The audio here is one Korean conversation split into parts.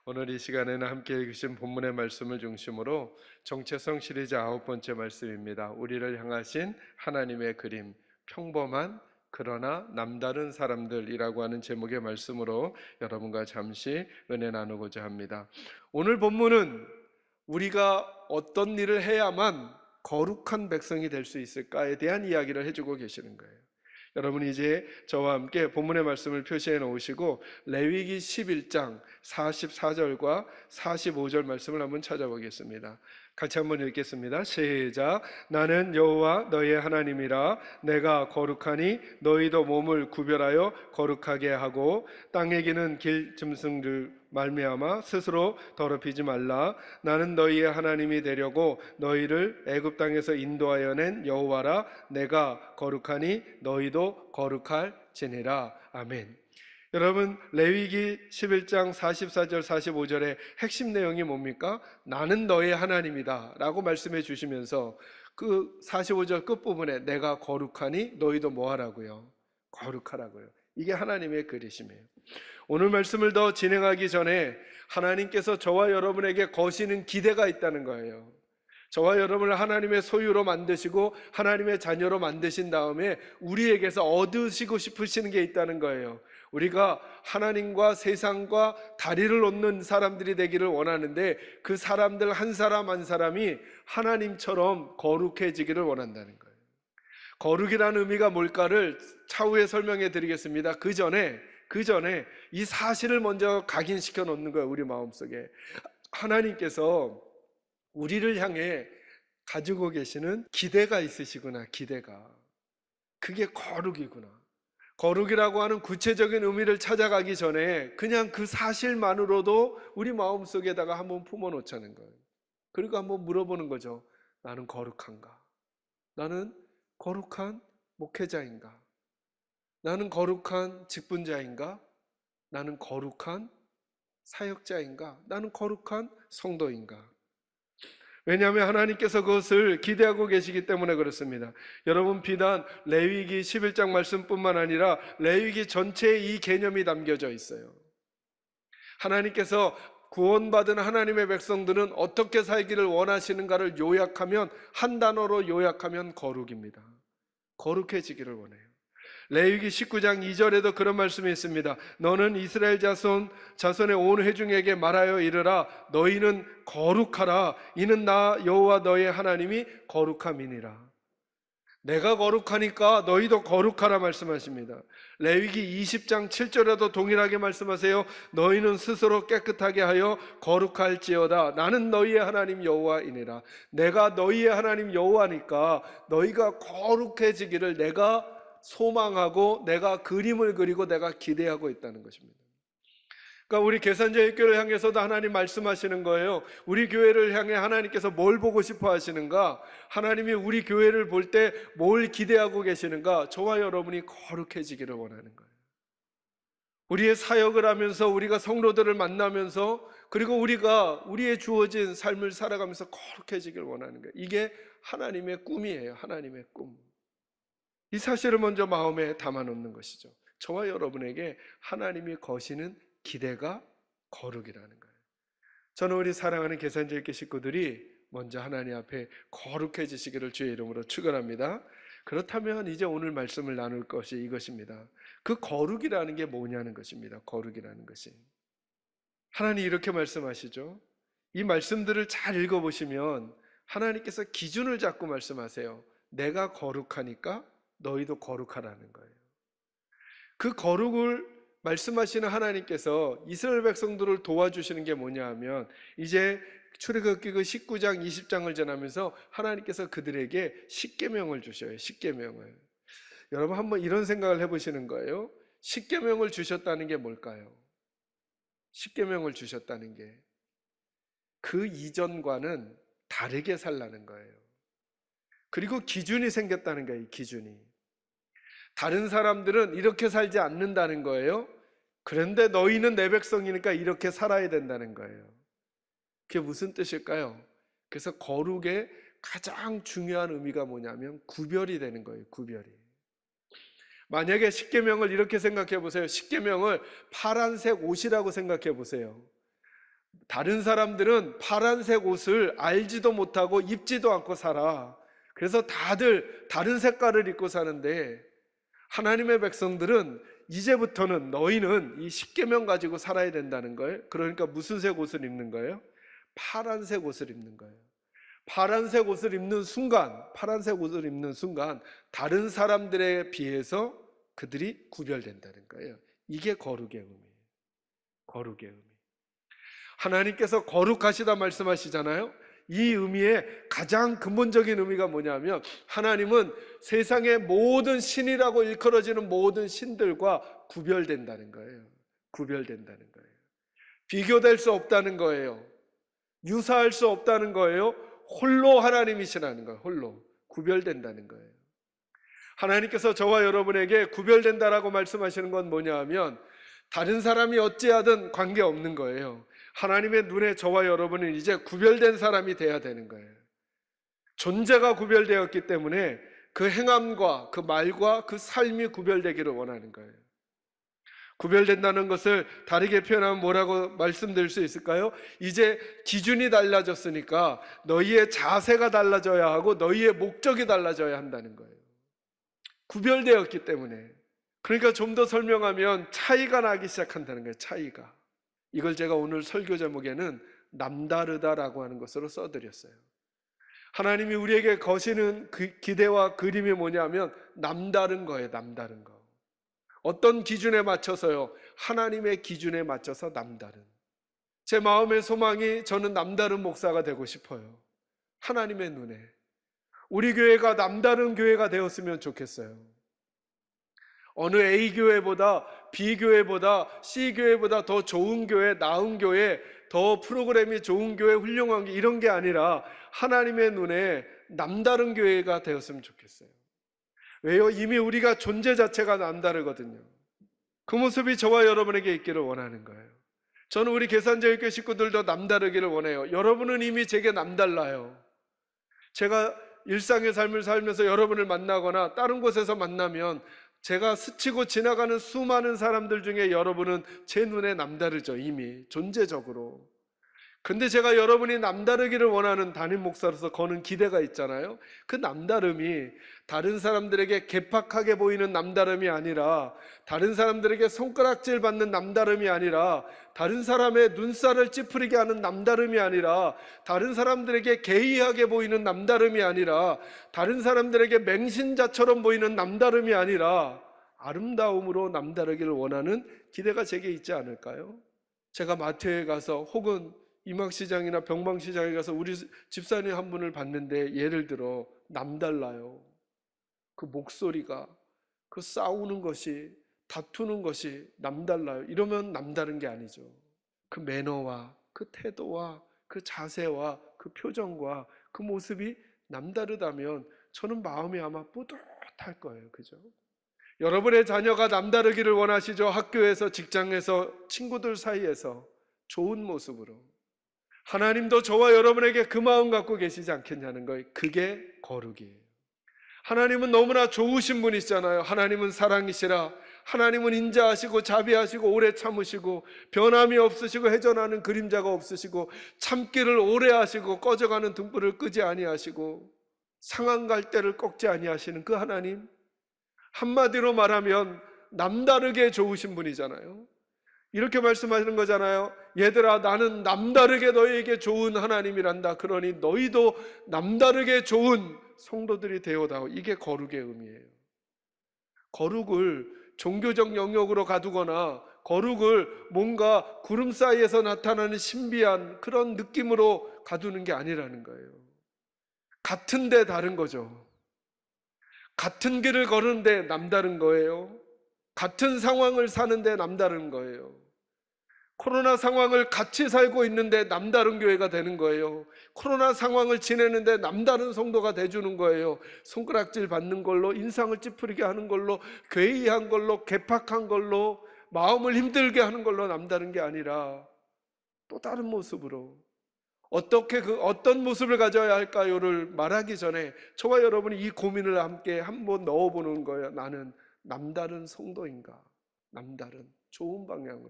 오늘 이 시간에는 함께 읽으신 본문의 말씀을 중심으로 정체성 시리즈 9번째 말씀입니다. 우리를 향하신 하나님의 그림, 평범한 그러나 남다른 사람들이라고 하는 제목의 말씀으로 여러분과 잠시 은혜 나누고자 합니다. 오늘 본문은 우리가 어떤 일을 해야만 거룩한 백성이 될 수 있을까에 대한 이야기를 해주고 계시는 거예요. 여러분이 이제 저와 함께 본문의 말씀을 표시해 놓으시고 레위기 11장 44절과 45절 말씀을 한번 찾아보겠습니다. 같이 한번 읽겠습니다. 시작. 나는 여호와 너희의 하나님이라. 내가 거룩하니 너희도 몸을 구별하여 거룩하게 하고 땅에 기는 길 짐승들 말미암아 스스로 더럽히지 말라. 나는 너희의 하나님이 되려고 너희를 애굽 땅에서 인도하여 낸 여호와라. 내가 거룩하니 너희도 거룩할지니라. 아멘. 여러분, 레위기 11장 44절 45절의 핵심 내용이 뭡니까? 나는 너의 하나님이다 라고 말씀해 주시면서 그 45절 끝부분에 내가 거룩하니 너희도 뭐 하라고요? 거룩하라고요. 이게 하나님의 그리심이에요. 오늘 말씀을 더 진행하기 전에 하나님께서 저와 여러분에게 거시는 기대가 있다는 거예요. 저와 여러분을 하나님의 소유로 만드시고 하나님의 자녀로 만드신 다음에 우리에게서 얻으시고 싶으시는 게 있다는 거예요. 우리가 하나님과 세상과 다리를 놓는 사람들이 되기를 원하는데 그 사람들 한 사람 한 사람이 하나님처럼 거룩해지기를 원한다는 거예요. 거룩이라는 의미가 뭘까를 차후에 설명해 드리겠습니다. 그 전에 이 사실을 먼저 각인시켜 놓는 거예요. 우리 마음속에 하나님께서 우리를 향해 가지고 계시는 기대가 있으시구나. 기대가 그게 거룩이구나. 거룩이라고 하는 구체적인 의미를 찾아가기 전에 그냥 그 사실만으로도 우리 마음속에다가 한번 품어놓자는 거예요. 그리고 한번 물어보는 거죠. 나는 거룩한가? 나는 거룩한 목회자인가? 나는 거룩한 직분자인가? 나는 거룩한 사역자인가? 나는 거룩한 성도인가? 왜냐하면 하나님께서 그것을 기대하고 계시기 때문에 그렇습니다. 여러분, 비단 레위기 11장 말씀뿐만 아니라 레위기 전체에 이 개념이 담겨져 있어요. 하나님께서 구원받은 하나님의 백성들은 어떻게 살기를 원하시는가를 요약하면, 한 단어로 요약하면 거룩입니다. 거룩해지기를 원해요. 레위기 19장 2절에도 그런 말씀이 있습니다. 너는 이스라엘 자손의 온 회중에게 말하여 이르라. 너희는 거룩하라. 이는 나 여호와 너의 하나님이 거룩함이니라. 내가 거룩하니까 너희도 거룩하라 말씀하십니다. 레위기 20장 7절에도 동일하게 말씀하세요. 너희는 스스로 깨끗하게 하여 거룩할지어다. 나는 너희의 하나님 여호와이니라. 내가 너희의 하나님 여호와니까 너희가 거룩해지기를 내가 소망하고 내가 그림을 그리고 내가 기대하고 있다는 것입니다. 그러니까 우리 계산제일교회를 향해서도 하나님 말씀하시는 거예요. 우리 교회를 향해 하나님께서 뭘 보고 싶어 하시는가? 하나님이 우리 교회를 볼 때 뭘 기대하고 계시는가? 저와 여러분이 거룩해지기를 원하는 거예요. 우리의 사역을 하면서 우리가 성도들을 만나면서 그리고 우리가 우리의 주어진 삶을 살아가면서 거룩해지기를 원하는 거예요. 이게 하나님의 꿈이에요. 하나님의 꿈. 이 사실을 먼저 마음에 담아놓는 것이죠. 저와 여러분에게 하나님이 거시는 기대가 거룩이라는 거예요. 저는 우리 사랑하는 계산제일교 식구들이 먼저 하나님 앞에 거룩해지시기를 주의 이름으로 축원합니다. 그렇다면 이제 오늘 말씀을 나눌 것이 이것입니다. 그 거룩이라는 게 뭐냐는 것입니다. 거룩이라는 것이 하나님 이렇게 말씀하시죠. 이 말씀들을 잘 읽어보시면 하나님께서 기준을 잡고 말씀하세요. 내가 거룩하니까 너희도 거룩하라는 거예요. 그 거룩을 말씀하시는 하나님께서 이스라엘 백성들을 도와주시는 게 뭐냐 하면 이제 출애굽기 그 19장 20장을 전하면서 하나님께서 그들에게 십계명을 주셔요. 십계명을. 여러분 한번 이런 생각을 해보시는 거예요. 십계명을 주셨다는 게 뭘까요? 십계명을 주셨다는 게 그 이전과는 다르게 살라는 거예요. 그리고 기준이 생겼다는 거예요. 기준이. 다른 사람들은 이렇게 살지 않는다는 거예요. 그런데 너희는 내 백성이니까 이렇게 살아야 된다는 거예요. 그게 무슨 뜻일까요? 그래서 거룩의 가장 중요한 의미가 뭐냐면 구별이 되는 거예요. 구별이. 만약에 십계명을 이렇게 생각해 보세요. 십계명을 파란색 옷이라고 생각해 보세요. 다른 사람들은 파란색 옷을 알지도 못하고 입지도 않고 살아. 그래서 다들 다른 색깔을 입고 사는데, 하나님의 백성들은 이제부터는 너희는 이 십계명 가지고 살아야 된다는 거예요. 그러니까 무슨 색 옷을 입는 거예요? 파란색 옷을 입는 거예요. 파란색 옷을 입는 순간 다른 사람들에 비해서 그들이 구별된다는 거예요. 이게 거룩의 의미예요. 거룩의 의미. 하나님께서 거룩하시다 말씀하시잖아요. 이 의미의 가장 근본적인 의미가 뭐냐면, 하나님은 세상의 모든 신이라고 일컬어지는 모든 신들과 구별된다는 거예요. 구별된다는 거예요. 비교될 수 없다는 거예요. 유사할 수 없다는 거예요. 홀로 하나님이시라는 거예요. 홀로 구별된다는 거예요. 하나님께서 저와 여러분에게 구별된다라고 말씀하시는 건 뭐냐 하면, 다른 사람이 어찌하든 관계없는 거예요. 하나님의 눈에 저와 여러분은 이제 구별된 사람이 돼야 되는 거예요. 존재가 구별되었기 때문에 그 행함과 그 말과 그 삶이 구별되기를 원하는 거예요. 구별된다는 것을 다르게 표현하면 뭐라고 말씀드릴 수 있을까요? 이제 기준이 달라졌으니까 너희의 자세가 달라져야 하고 너희의 목적이 달라져야 한다는 거예요. 구별되었기 때문에. 그러니까 좀 더 설명하면 차이가 나기 시작한다는 거예요. 차이가. 이걸 제가 오늘 설교 제목에는 남다르다라고 하는 것으로 써드렸어요. 하나님이 우리에게 거시는 그 기대와 그림이 뭐냐면 남다른 거예요. 남다른 거. 어떤 기준에 맞춰서요? 하나님의 기준에 맞춰서 남다른. 제 마음의 소망이, 저는 남다른 목사가 되고 싶어요. 하나님의 눈에 우리 교회가 남다른 교회가 되었으면 좋겠어요. 어느 A 교회보다 B 교회보다 C 교회보다 더 좋은 교회, 나은 교회, 더 프로그램이 좋은 교회, 훌륭한 교회, 이런 게 아니라 하나님의 눈에 남다른 교회가 되었으면 좋겠어요. 왜요? 이미 우리가 존재 자체가 남다르거든요. 그 모습이 저와 여러분에게 있기를 원하는 거예요. 저는 우리 계산제일교회 식구들도 남다르기를 원해요. 여러분은 이미 제게 남달라요. 제가 일상의 삶을 살면서 여러분을 만나거나 다른 곳에서 만나면 제가 스치고 지나가는 수많은 사람들 중에 여러분은 제 눈에 남다르죠. 이미 존재적으로. 근데 제가 여러분이 남다르기를 원하는 담임 목사로서 거는 기대가 있잖아요. 그 남다름이 다른 사람들에게 개팍하게 보이는 남다름이 아니라, 다른 사람들에게 손가락질 받는 남다름이 아니라, 다른 사람의 눈살을 찌푸리게 하는 남다름이 아니라, 다른 사람들에게 개의하게 보이는 남다름이 아니라, 다른 사람들에게 맹신자처럼 보이는 남다름이 아니라 아름다움으로 남다르기를 원하는 기대가 제게 있지 않을까요? 제가 마트에 가서 혹은 임학시장이나 병방시장에 가서 우리 집사님 한 분을 봤는데, 예를 들어 남달라요. 그 목소리가, 그 싸우는 것이, 다투는 것이 남달라요. 이러면 남다른 게 아니죠. 그 매너와 그 태도와 그 자세와 그 표정과 그 모습이 남다르다면 저는 마음이 아마 뿌듯할 거예요. 그죠? 여러분의 자녀가 남다르기를 원하시죠? 학교에서, 직장에서, 친구들 사이에서 좋은 모습으로. 하나님도 저와 여러분에게 그 마음 갖고 계시지 않겠냐는 거예요. 그게 거룩이에요. 하나님은 너무나 좋으신 분이시잖아요. 하나님은 사랑이시라. 하나님은 인자하시고 자비하시고 오래 참으시고 변함이 없으시고 회전하는 그림자가 없으시고 참기를 오래 하시고 꺼져가는 등불을 끄지 아니하시고 상한 갈대를 꺾지 아니하시는 그 하나님, 한마디로 말하면 남다르게 좋으신 분이잖아요. 이렇게 말씀하시는 거잖아요. 얘들아, 나는 남다르게 너희에게 좋은 하나님이란다. 그러니 너희도 남다르게 좋은 성도들이 되어다오. 이게 거룩의 의미예요. 거룩을 종교적 영역으로 가두거나 거룩을 뭔가 구름 사이에서 나타나는 신비한 그런 느낌으로 가두는 게 아니라는 거예요. 같은데 다른 거죠. 같은 길을 걸으는데 남다른 거예요. 같은 상황을 사는데 남다른 거예요. 코로나 상황을 같이 살고 있는데 남다른 교회가 되는 거예요. 코로나 상황을 지내는데 남다른 성도가 돼주는 거예요. 손가락질 받는 걸로, 인상을 찌푸리게 하는 걸로, 괴이한 걸로, 개팍한 걸로, 마음을 힘들게 하는 걸로 남다른 게 아니라 또 다른 모습으로. 어떻게 어떤 모습을 가져야 할까요를 말하기 전에 저와 여러분이 이 고민을 함께 한번 넣어보는 거예요. 나는 남다른 성도인가? 남다른 좋은 방향으로.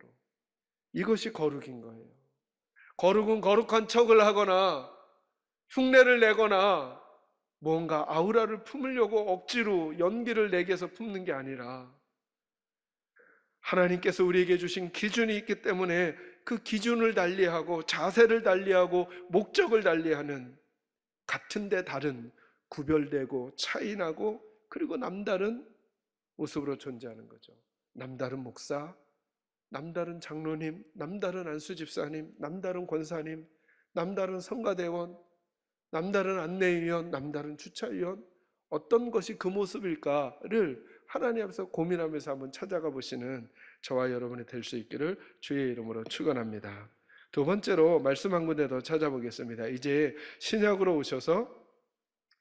이것이 거룩인 거예요. 거룩은 거룩한 척을 하거나 흉내를 내거나 뭔가 아우라를 품으려고 억지로 연기를 내게서 품는 게 아니라 하나님께서 우리에게 주신 기준이 있기 때문에 그 기준을 달리하고 자세를 달리하고 목적을 달리하는 같은데 다른 구별되고 차이나고 그리고 남다른 모습으로 존재하는 거죠. 남다른 목사, 남다른 장로님, 남다른 안수집사님, 남다른 권사님, 남다른 성가대원, 남다른 안내위원, 남다른 주차위원, 어떤 것이 그 모습일까를 하나님 앞에서 고민하면서 한번 찾아가 보시는 저와 여러분이 될 수 있기를 주의 이름으로 축원합니다. 두 번째로 말씀 한 군데 더 찾아보겠습니다. 이제 신약으로 오셔서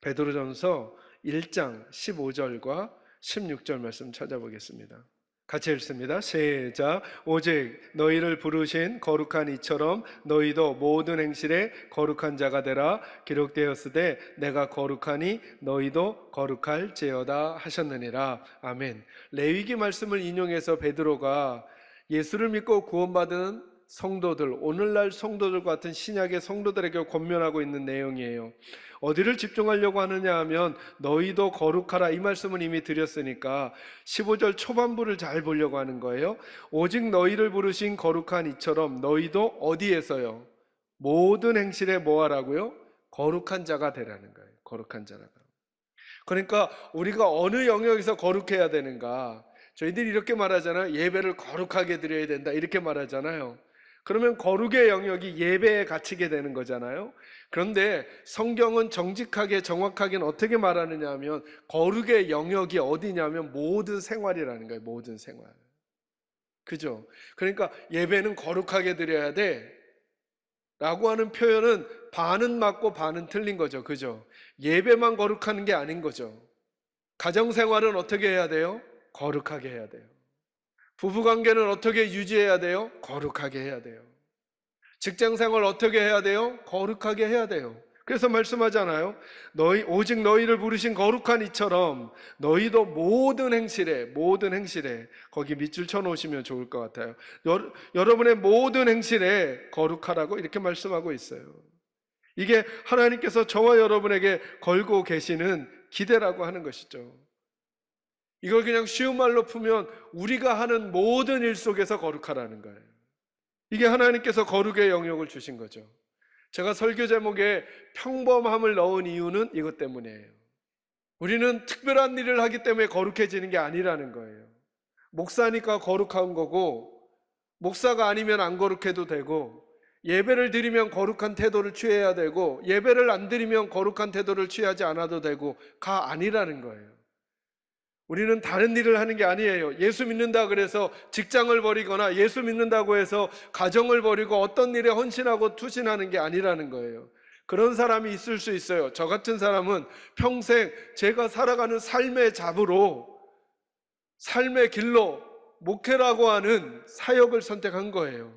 베드로전서 1장 15절과 16절 말씀 찾아보겠습니다. 같이 읽습니다. 시작. 오직 너희를 부르신 거룩한 이처럼 너희도 모든 행실에 거룩한 자가 되라. 기록되었으되 내가 거룩하니 너희도 거룩할지어다 하셨느니라. 아멘. 레위기 말씀을 인용해서 베드로가 예수를 믿고 구원받은 성도들, 오늘날 성도들 같은 신약의 성도들에게 권면하고 있는 내용이에요. 어디를 집중하려고 하느냐 하면 너희도 거룩하라, 이 말씀은 이미 드렸으니까 15절 초반부를 잘 보려고 하는 거예요. 오직 너희를 부르신 거룩한 이처럼 너희도 어디에서요? 모든 행실에 뭐 하라고요? 거룩한 자가 되라는 거예요. 거룩한 자라가. 그러니까 우리가 어느 영역에서 거룩해야 되는가? 저희들이 이렇게 말하잖아요. 예배를 거룩하게 드려야 된다, 이렇게 말하잖아요. 그러면 거룩의 영역이 예배에 갇히게 되는 거잖아요. 그런데 성경은 정직하게 정확하게는 어떻게 말하느냐 하면 거룩의 영역이 어디냐면 모든 생활이라는 거예요. 모든 생활. 그죠? 그러니까 예배는 거룩하게 드려야 돼 라고 하는 표현은 반은 맞고 반은 틀린 거죠. 그죠? 예배만 거룩하는 게 아닌 거죠. 가정생활은 어떻게 해야 돼요? 거룩하게 해야 돼요. 부부관계는 어떻게 유지해야 돼요? 거룩하게 해야 돼요. 직장생활 어떻게 해야 돼요? 거룩하게 해야 돼요. 그래서 말씀하잖아요. 오직 너희를 부르신 거룩한 이처럼 너희도 모든 행실에 거기 밑줄 쳐놓으시면 좋을 것 같아요. 여러분의 모든 행실에 거룩하라고 이렇게 말씀하고 있어요. 이게 하나님께서 저와 여러분에게 걸고 계시는 기대라고 하는 것이죠. 이걸 그냥 쉬운 말로 풀면 우리가 하는 모든 일 속에서 거룩하라는 거예요. 이게 하나님께서 거룩의 영역을 주신 거죠. 제가 설교 제목에 평범함을 넣은 이유는 이것 때문이에요. 우리는 특별한 일을 하기 때문에 거룩해지는 게 아니라는 거예요. 목사니까 거룩한 거고, 목사가 아니면 안 거룩해도 되고, 예배를 드리면 거룩한 태도를 취해야 되고, 예배를 안 드리면 거룩한 태도를 취하지 않아도 되고가 아니라는 거예요. 우리는 다른 일을 하는 게 아니에요. 예수 믿는다 그래서 직장을 버리거나 예수 믿는다고 해서 가정을 버리고 어떤 일에 헌신하고 투신하는 게 아니라는 거예요. 그런 사람이 있을 수 있어요. 저 같은 사람은 평생 제가 살아가는 삶의 잡으로, 삶의 길로 목회라고 하는 사역을 선택한 거예요.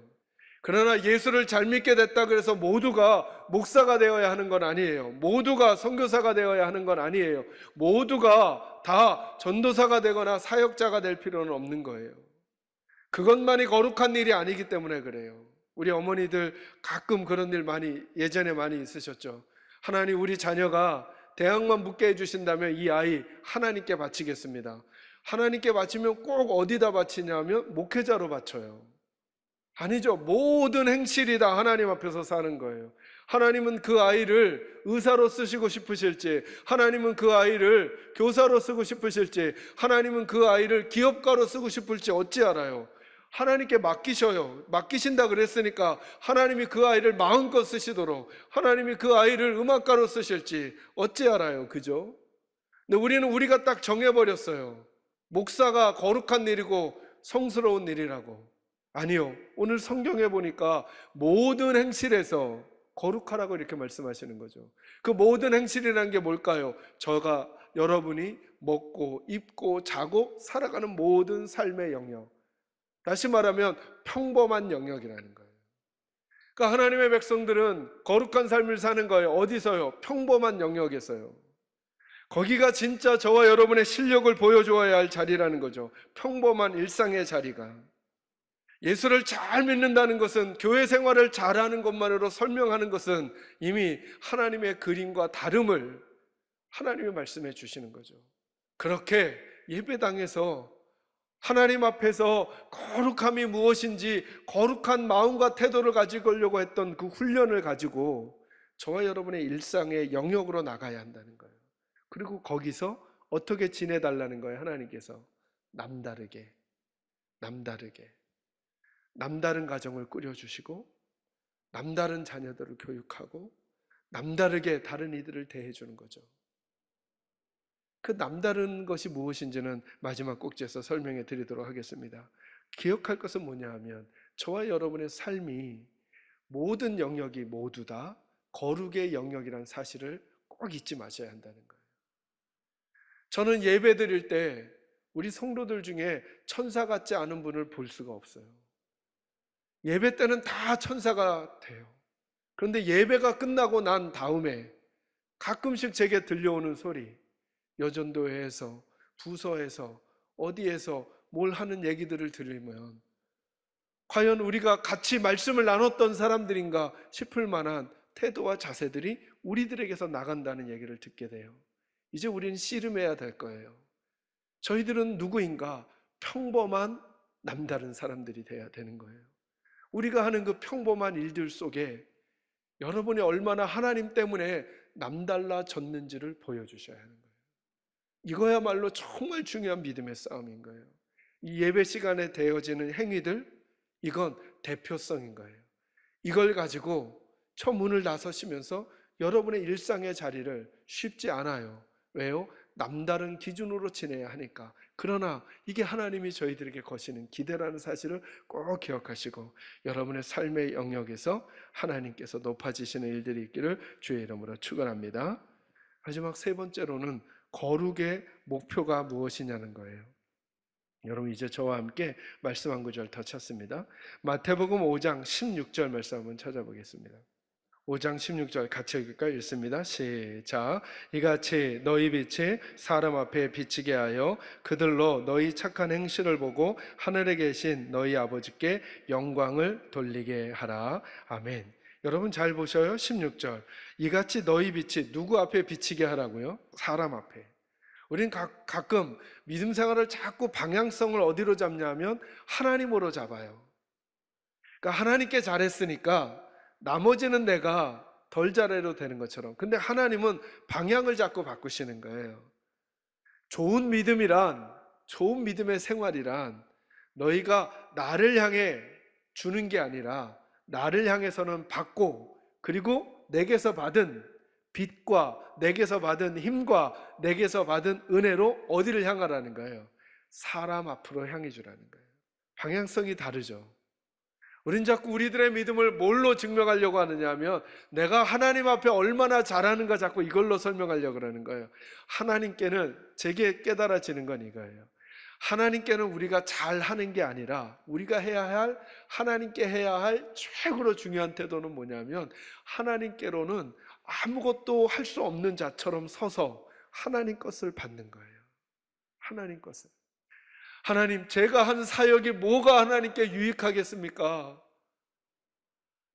그러나 예수를 잘 믿게 됐다 그래서 모두가 목사가 되어야 하는 건 아니에요. 모두가 선교사가 되어야 하는 건 아니에요. 모두가 다 전도사가 되거나 사역자가 될 필요는 없는 거예요. 그것만이 거룩한 일이 아니기 때문에 그래요. 우리 어머니들 가끔 그런 일 예전에 많이 있으셨죠. 하나님, 우리 자녀가 대학만 붙게 해주신다면 이 아이 하나님께 바치겠습니다. 하나님께 바치면 꼭 어디다 바치냐면 목회자로 바쳐요. 아니죠. 모든 행실이 다 하나님 앞에서 사는 거예요. 하나님은 그 아이를 의사로 쓰시고 싶으실지, 하나님은 그 아이를 교사로 쓰고 싶으실지, 하나님은 그 아이를 기업가로 쓰고 싶을지 어찌 알아요? 하나님께 맡기셔요. 맡기신다 그랬으니까 하나님이 그 아이를 마음껏 쓰시도록, 하나님이 그 아이를 음악가로 쓰실지 어찌 알아요? 그죠? 근데 우리는 우리가 딱 정해버렸어요. 목사가 거룩한 일이고 성스러운 일이라고. 아니요. 오늘 성경에 보니까 모든 행실에서 거룩하라고 이렇게 말씀하시는 거죠. 그 모든 행실이라는 게 뭘까요? 여러분이 먹고 입고 자고 살아가는 모든 삶의 영역. 다시 말하면 평범한 영역이라는 거예요. 그러니까 하나님의 백성들은 거룩한 삶을 사는 거예요. 어디서요? 평범한 영역에서요. 거기가 진짜 저와 여러분의 실력을 보여주어야 할 자리라는 거죠. 평범한 일상의 자리가. 예수를 잘 믿는다는 것은, 교회 생활을 잘하는 것만으로 설명하는 것은 이미 하나님의 그림과 다름을 하나님이 말씀해 주시는 거죠. 그렇게 예배당에서 하나님 앞에서 거룩함이 무엇인지 거룩한 마음과 태도를 가지려고 했던 그 훈련을 가지고 저와 여러분의 일상의 영역으로 나가야 한다는 거예요. 그리고 거기서 어떻게 지내달라는 거예요? 하나님께서 남다르게, 남다른 가정을 꾸려주시고, 남다른 자녀들을 교육하고, 남다르게 다른 이들을 대해주는 거죠. 그 남다른 것이 무엇인지는 마지막 꼭지에서 설명해 드리도록 하겠습니다. 기억할 것은 뭐냐 하면, 저와 여러분의 삶이 모든 영역이 모두 다 거룩의 영역이라는 사실을 꼭 잊지 마셔야 한다는 거예요. 저는 예배 드릴 때 우리 성도들 중에 천사 같지 않은 분을 볼 수가 없어요. 예배 때는 다 천사가 돼요. 그런데 예배가 끝나고 난 다음에 가끔씩 제게 들려오는 소리, 여전도회에서, 부서에서, 어디에서 뭘 하는 얘기들을 들으면 과연 우리가 같이 말씀을 나눴던 사람들인가 싶을 만한 태도와 자세들이 우리들에게서 나간다는 얘기를 듣게 돼요. 이제 우리는 씨름해야 될 거예요. 저희들은 누구인가? 평범한 남다른 사람들이 돼야 되는 거예요. 우리가 하는 그 평범한 일들 속에 여러분이 얼마나 하나님 때문에 남달라졌는지를 보여주셔야 하는 거예요. 이거야말로 정말 중요한 믿음의 싸움인 거예요. 이 예배 시간에 되어지는 행위들, 이건 대표성인 거예요. 이걸 가지고 저 문을 나서시면서 여러분의 일상의 자리를 쉽지 않아요. 왜요? 남다른 기준으로 지내야 하니까. 그러나 이게 하나님이 저희들에게 거시는 기대라는 사실을 꼭 기억하시고, 여러분의 삶의 영역에서 하나님께서 높아지시는 일들이 있기를 주의 이름으로 축원합니다. 마지막 세 번째로는 거룩의 목표가 무엇이냐는 거예요. 여러분, 이제 저와 함께 말씀 한 구절 더 찾습니다. 마태복음 5장 16절 말씀 한번 찾아보겠습니다. 5장 16절 같이 읽을까요? 읽습니다. 시작. 이같이 너희 빛이 사람 앞에 비치게 하여 그들로 너희 착한 행실을 보고 하늘에 계신 너희 아버지께 영광을 돌리게 하라. 아멘. 여러분 잘 보셔요. 16절. 이같이 너희 빛이 누구 앞에 비치게 하라고요? 사람 앞에. 우리는 가끔 믿음 생활을 자꾸 방향성을 어디로 잡냐면 하나님으로 잡아요. 그러니까 하나님께 잘했으니까 나머지는 내가 덜 잘해도 되는 것처럼. 근데 하나님은 방향을 자꾸 바꾸시는 거예요. 좋은 믿음이란, 좋은 믿음의 생활이란 너희가 나를 향해 주는 게 아니라 나를 향해서는 받고, 그리고 내게서 받은 빛과 내게서 받은 힘과 내게서 받은 은혜로 어디를 향하라는 거예요? 사람 앞으로 향해 주라는 거예요. 방향성이 다르죠. 우린 자꾸 우리들의 믿음을 뭘로 증명하려고 하느냐 하면, 내가 하나님 앞에 얼마나 잘하는가 자꾸 이걸로 설명하려고 하는 거예요. 하나님께는, 제게 깨달아지는 건 이거예요. 하나님께는 우리가 잘하는 게 아니라 우리가 해야 할, 하나님께 해야 할 최고로 중요한 태도는 뭐냐면, 하나님께로는 아무것도 할 수 없는 자처럼 서서 하나님 것을 받는 거예요. 하나님 것을. 하나님, 제가 한 사역이 뭐가 하나님께 유익하겠습니까?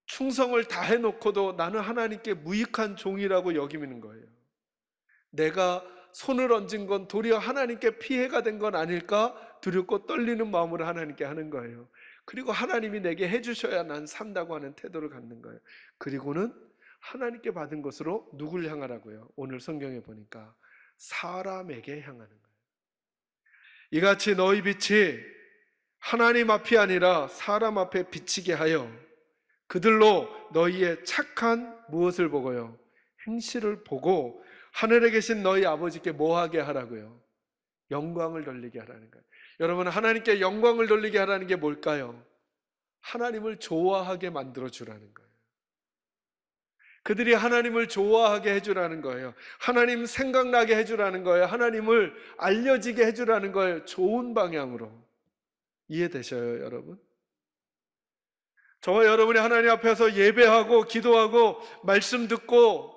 충성을 다 해놓고도 나는 하나님께 무익한 종이라고 여기는 거예요. 내가 손을 얹은 건 도리어 하나님께 피해가 된 건 아닐까 두렵고 떨리는 마음으로 하나님께 하는 거예요. 그리고 하나님이 내게 해주셔야 난 산다고 하는 태도를 갖는 거예요. 그리고는 하나님께 받은 것으로 누굴 향하라고요? 오늘 성경에 보니까 사람에게 향하는 거예요. 이같이 너희 빛이 하나님 앞이 아니라 사람 앞에 비치게 하여 그들로 너희의 착한 무엇을 보고요? 행실을 보고 하늘에 계신 너희 아버지께 뭐하게 하라고요? 영광을 돌리게 하라는 거예요. 여러분, 하나님께 영광을 돌리게 하라는 게 뭘까요? 하나님을 좋아하게 만들어 주라는 거예요. 그들이 하나님을 좋아하게 해주라는 거예요. 하나님 생각나게 해주라는 거예요. 하나님을 알려지게 해주라는 거예요. 좋은 방향으로. 이해되셔요, 여러분? 저와 여러분이 하나님 앞에서 예배하고 기도하고 말씀 듣고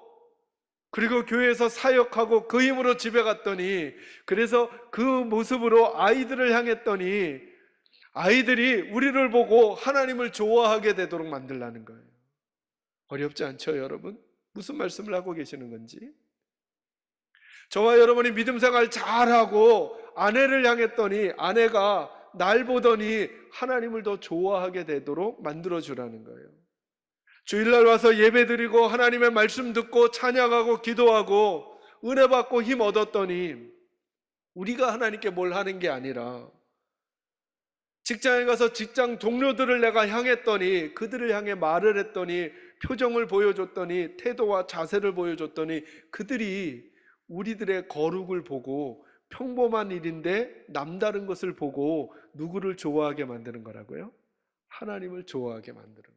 그리고 교회에서 사역하고 그 힘으로 집에 갔더니, 그래서 그 모습으로 아이들을 향했더니 아이들이 우리를 보고 하나님을 좋아하게 되도록 만들라는 거예요. 어렵지 않죠, 여러분? 무슨 말씀을 하고 계시는 건지. 저와 여러분이 믿음 생활 잘하고 아내를 향했더니 아내가 날 보더니 하나님을 더 좋아하게 되도록 만들어주라는 거예요. 주일날 와서 예배드리고 하나님의 말씀 듣고 찬양하고 기도하고 은혜 받고 힘 얻었더니 우리가 하나님께 뭘 하는 게 아니라 직장에 가서 직장 동료들을 내가 향했더니 그들을 향해 말을 했더니 표정을 보여줬더니 태도와 자세를 보여줬더니 그들이 우리들의 거룩을 보고 평범한 일인데 남다른 것을 보고 누구를 좋아하게 만드는 거라고요? 하나님을 좋아하게 만드는 거예요.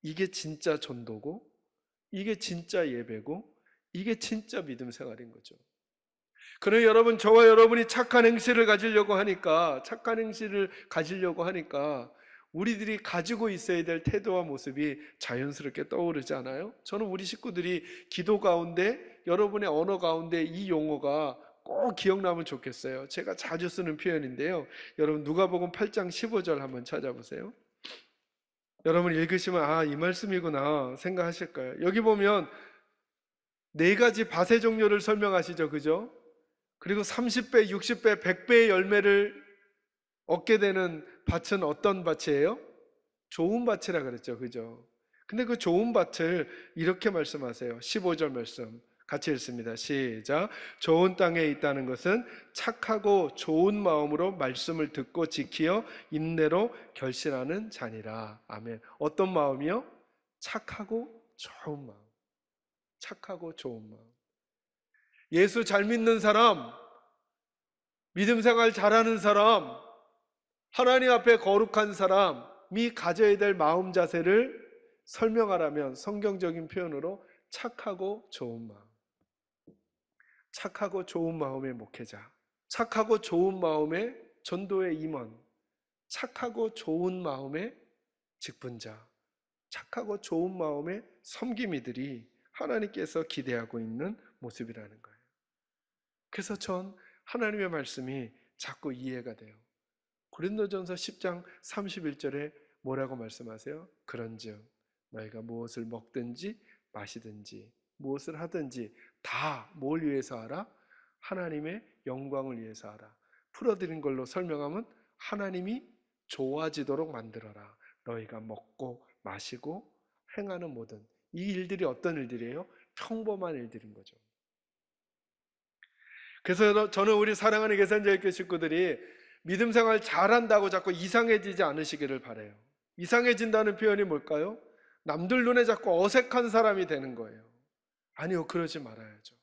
이게 진짜 전도고 이게 진짜 예배고 이게 진짜 믿음 생활인 거죠. 그러나 여러분, 저와 여러분이 착한 행실을 가지려고 하니까 우리들이 가지고 있어야 될 태도와 모습이 자연스럽게 떠오르지 않아요? 저는 우리 식구들이 기도 가운데 여러분의 언어 가운데 이 용어가 꼭 기억나면 좋겠어요. 제가 자주 쓰는 표현인데요. 여러분 누가복음 8장 15절 한번 찾아보세요. 여러분 읽으시면 아, 이 말씀이구나 생각하실 거예요. 여기 보면 4가지 밭의 종류를 설명하시죠. 그죠? 그리고 30배, 60배, 100배의 열매를 얻게 되는 밭은 어떤 밭이에요? 좋은 밭이라 그랬죠. 그죠? 근데 그 좋은 밭을 이렇게 말씀하세요. 15절 말씀 같이 읽습니다. 시작. 좋은 땅에 있다는 것은 착하고 좋은 마음으로 말씀을 듣고 지키어 인내로 결실하는 자니라. 아멘. 어떤 마음이요? 착하고 좋은 마음. 착하고 좋은 마음. 예수 잘 믿는 사람, 믿음 생활 잘하는 사람, 하나님 앞에 거룩한 사람이 가져야 될 마음 자세를 설명하라면 성경적인 표현으로 착하고 좋은 마음. 착하고 좋은 마음의 목회자, 착하고 좋은 마음의 전도의 임원, 착하고 좋은 마음의 직분자, 착하고 좋은 마음의 섬김이들이 하나님께서 기대하고 있는 모습이라는 거예요. 그래서 전 하나님의 말씀이 자꾸 이해가 돼요. 고린도전서 10장 31절에 뭐라고 말씀하세요? 그런즉 너희가 무엇을 먹든지 마시든지 무엇을 하든지 다 뭘 위해서 하라? 하나님의 영광을 위해서 하라. 풀어드린 걸로 설명하면 하나님이 좋아지도록 만들어라. 너희가 먹고 마시고 행하는 모든 이 일들이 어떤 일들이에요? 평범한 일들인 거죠. 그래서 저는 우리 사랑하는 계산자교회 식구들이 믿음 생활 잘한다고 자꾸 이상해지지 않으시기를 바라요. 이상해진다는 표현이 뭘까요? 남들 눈에 자꾸 어색한 사람이 되는 거예요. 아니요, 그러지 말아야죠.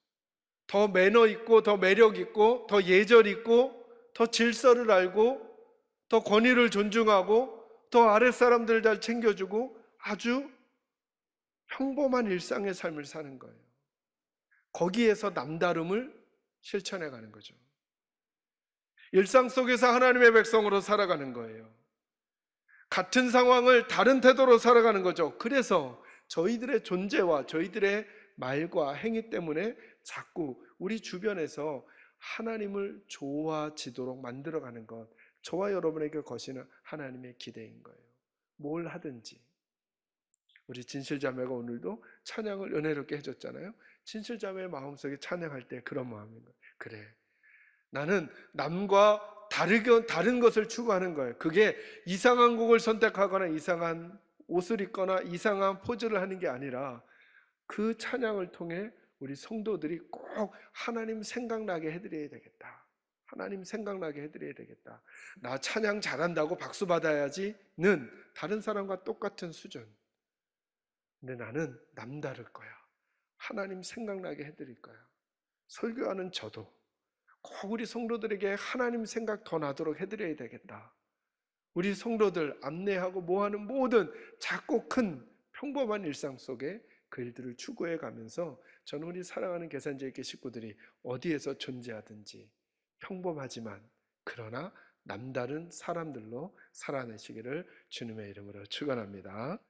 더 매너 있고 더 매력 있고 더 예절 있고 더 질서를 알고 더 권위를 존중하고 더 아랫사람들 잘 챙겨주고 아주 평범한 일상의 삶을 사는 거예요. 거기에서 남다름을 실천해 가는 거죠. 일상 속에서 하나님의 백성으로 살아가는 거예요. 같은 상황을 다른 태도로 살아가는 거죠. 그래서 저희들의 존재와 저희들의 말과 행위 때문에 자꾸 우리 주변에서 하나님을 좋아지도록 만들어가는 것, 저와 여러분에게 거시는 하나님의 기대인 거예요. 뭘 하든지. 우리 진실자매가 오늘도 찬양을 은혜롭게 해줬잖아요. 진실자매의 마음속에 찬양할 때 그런 마음인 거예요. 그래, 나는 남과 다른 것을 추구하는 거예요. 그게 이상한 곡을 선택하거나 이상한 옷을 입거나 이상한 포즈를 하는 게 아니라 그 찬양을 통해 우리 성도들이 꼭 하나님 생각나게 해드려야 되겠다. 하나님 생각나게 해드려야 되겠다. 나 찬양 잘한다고 박수 받아야지는 다른 사람과 똑같은 수준. 근데 나는 남다를 거야. 하나님 생각나게 해드릴 거야. 설교하는 저도 꼭 우리 성도들에게 하나님 생각 더 나도록 해드려야 되겠다. 우리 성도들 안내하고 뭐하는 모든 작고 큰 평범한 일상 속에 그 일들을 추구해 가면서 저는 우리 사랑하는 계산자의 식구들이 어디에서 존재하든지 평범하지만 그러나 남다른 사람들로 살아내시기를 주님의 이름으로 축원합니다.